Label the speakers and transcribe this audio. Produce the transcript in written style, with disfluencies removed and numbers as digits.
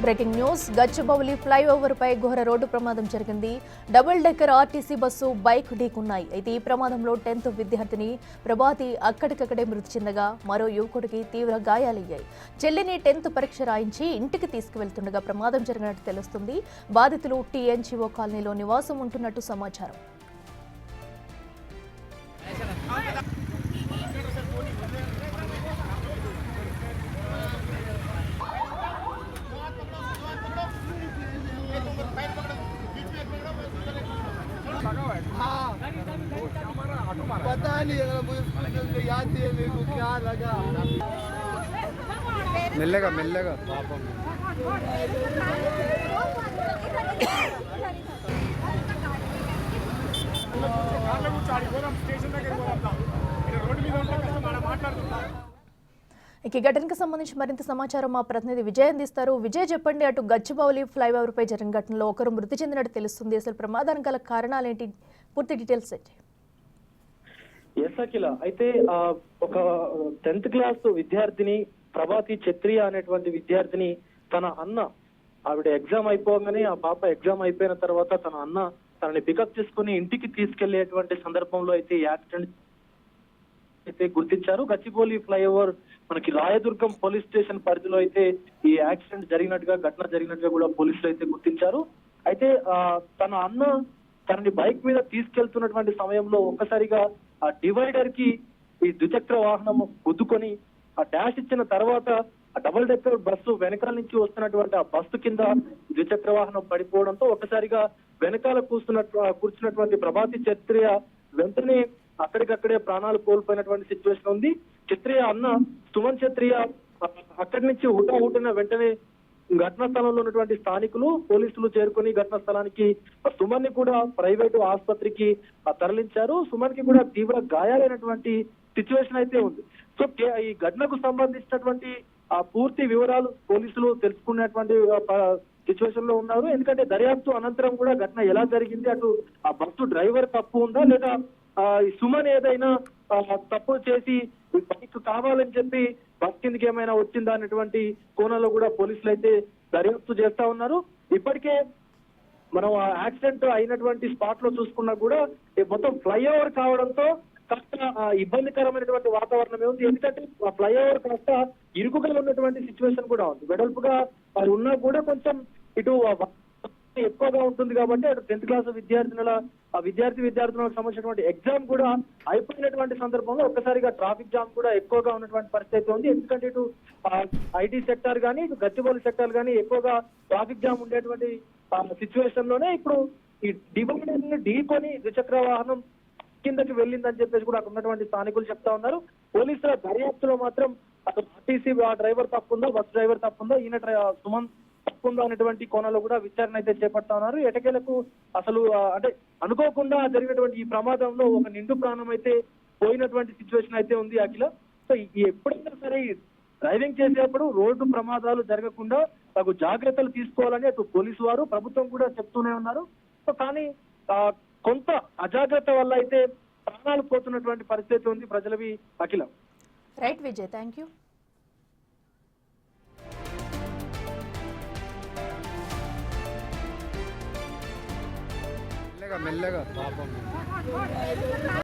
Speaker 1: Breaking news Gachibowli flyover పై ఘోర road ప్రమాదం జరిగింది. Double decker RTC bus bike ఢీకున్నాయి. అయితే ఈ ప్రమాదంలో 10th విద్యార్థిని ప్రభాతి అక్కడికక్కడే మృతి చెందగా మరో యువకుడికి తీవ్ర గాయాలయ్యాయి. చెల్లిని 10th పరీక్ష రాయించి ఇంటికి తీసుకువెళ్తుండగా ప్రమాదం జరిగినట్టు తెలుస్తుంది. బాధితులు టీఎన్జీఓ కాలనీలో నివాసం ఉంటున్నట్టు సమాచారం.
Speaker 2: पता नहीं अगर याद दिए मेरे को क्या लगा मिलेगा मिलेगा
Speaker 1: ఈ ఘటనకు సంబంధించి మరింత సమాచారం మా ప్రతినిధి విజయ్ అందిస్తారు. విజయ్ చెప్పండి, అటు గచ్చిబౌలి ఫ్లైఓవర్ పై జరిగిన ఘటనలో ఒకరు మృతి చెందినట్టు తెలుస్తుంది. అసలు ప్రమాదానికి గల కారణాలేంటి, పూర్తి డీటెయిల్స్ ఏంటి?
Speaker 3: అఖిల, అయితే ఒక 10th క్లాస్ విద్యార్థిని ప్రభాతి క్షత్రియ అనేటువంటి విద్యార్థిని తన అన్న, ఆవిడ ఎగ్జామ్ అయిపోగానే ఆ పాప ఎగ్జామ్ అయిపోయిన తర్వాత తన అన్న తనని పికప్ చేసుకుని ఇంటికి తీసుకెళ్లేటువంటి సందర్భంలో అయితే యాక్సిడెంట్ అయితే గుర్తించారు. గచ్చిబౌలి ఫ్లైఓవర్ మనకి రాయదుర్గం పోలీస్ స్టేషన్ పరిధిలో అయితే ఈ యాక్సిడెంట్ జరిగినట్టుగా, ఘటన జరిగినట్టుగా కూడా పోలీసులు అయితే గుర్తించారు. అయితే తన అన్న తనని బైక్ మీద తీసుకెళ్తున్నటువంటి సమయంలో ఒక్కసారిగా ఆ డివైడర్ కి ఈ ద్విచక్ర వాహనం గుద్దుకొని ఆ డాష్ ఇచ్చిన తర్వాత ఆ డబుల్ డెక్కర్ బస్సు వెనకాల నుంచి వస్తున్నటువంటి ఆ బస్సు కింద ద్విచక్ర వాహనం పడిపోవడంతో ఒక్కసారిగా వెనకాల కూర్చున్నటువంటి ప్రభాతి క్షత్రియ వెంటనే అక్కడికక్కడే ప్రాణాలు కోల్పోయినటువంటి సిచ్యువేషన్ ఉంది. క్షత్రియ అన్న సుమన్ క్షత్రియ అక్కడి నుంచి హుటాహుటిన వెంటనే ఘటనా స్థలంలో ఉన్నటువంటి స్థానికులు పోలీసులు చేరుకుని ఘటనా స్థలానికి సుమన్ ని కూడా ప్రైవేటు ఆసుపత్రికి తరలించారు. సుమన్ కి కూడా తీవ్ర గాయాలైనటువంటి సిచ్యువేషన్ అయితే ఉంది. సో ఈ ఘటనకు సంబంధించినటువంటి ఆ పూర్తి వివరాలు పోలీసులు తెలుసుకునేటువంటి సిచ్యువేషన్ లో ఉన్నారు. ఎందుకంటే దర్యాప్తు అనంతరం కూడా ఘటన ఎలా జరిగింది, అటు ఆ బస్సు డ్రైవర్ తప్పు ఉందా లేదా సుమన్ ఏదైనా తప్పు చేసి బైక్ కావాలని చెప్పి బస్ కిందకి ఏమైనా వచ్చిందా అనేటువంటి కోణంలో కూడా పోలీసులు అయితే దర్యాప్తు చేస్తా ఉన్నారు. ఇప్పటికే మనం యాక్సిడెంట్ అయినటువంటి స్పాట్ లో చూసుకున్నా కూడా మొత్తం ఫ్లైఓవర్ కావడంతో కాస్త ఇబ్బందికరమైనటువంటి వాతావరణమే ఉంది. ఎందుకంటే ఆ ఫ్లైఓవర్ కాస్త ఇరుకుగా ఉన్నటువంటి సిచ్యువేషన్ కూడా ఉంది. వెడల్పుగా అది ఉన్నా కూడా కొంచెం ఇటు ఎక్కువగా ఉంటుంది కాబట్టి అటు 10th క్లాస్ విద్యార్థులకు సంబంధించినటువంటి ఎగ్జామ్ కూడా అయిపోయినటువంటి సందర్భంలో ఒక్కసారిగా ట్రాఫిక్ జామ్ కూడా ఎక్కువగా ఉన్నటువంటి పరిస్థితి ఉంది. ఎందుకంటే ఇటు ఐటీ సెక్టార్ కానీ ఇటు గచ్చిబౌలి సెక్టార్ కానీ ఎక్కువగా ట్రాఫిక్ జామ్ ఉండేటువంటి సిచ్యువేషన్ లోనే ఇప్పుడు ఈ డివైడర్ ని ఢీకొని ద్విచక్ర వాహనం కిందకి వెళ్ళిందని చెప్పేసి కూడా అక్కడ ఉన్నటువంటి స్థానికులు చెప్తా ఉన్నారు. పోలీసుల దర్యాప్తులో మాత్రం అసలు ఆర్టీసీ డ్రైవర్ తప్పుందో, బస్ డ్రైవర్ తప్పుందో, ఈయన సుమన్ తప్పుందో అనేటువంటి కోణంలో కూడా విచారణ అయితే చేపడతా ఉన్నారు. ఎటకేలకు అసలు అంటే అనుకోకుండా జరిగినటువంటి ఈ ప్రమాదంలో ఒక నిండు ప్రాణం అయితే పోయినటువంటి సిచ్యువేషన్ అయితే ఉంది అఖిల. సో ఎప్పుడైనా సరే డ్రైవింగ్ చేసేటప్పుడు రోడ్డు ప్రమాదాలు జరగకుండా తగు జాగ్రత్తలు తీసుకోవాలని అటు పోలీసు వారు, ప్రభుత్వం కూడా చెప్తూనే ఉన్నారు. సో కానీ కొంత అజాగ్రత్త వల్ల అయితే ప్రాణాలు పోతున్నటువంటి పరిస్థితి ఉంది ప్రజలవి Akhila.
Speaker 1: Right Vijay, thank you.
Speaker 2: मिलेगा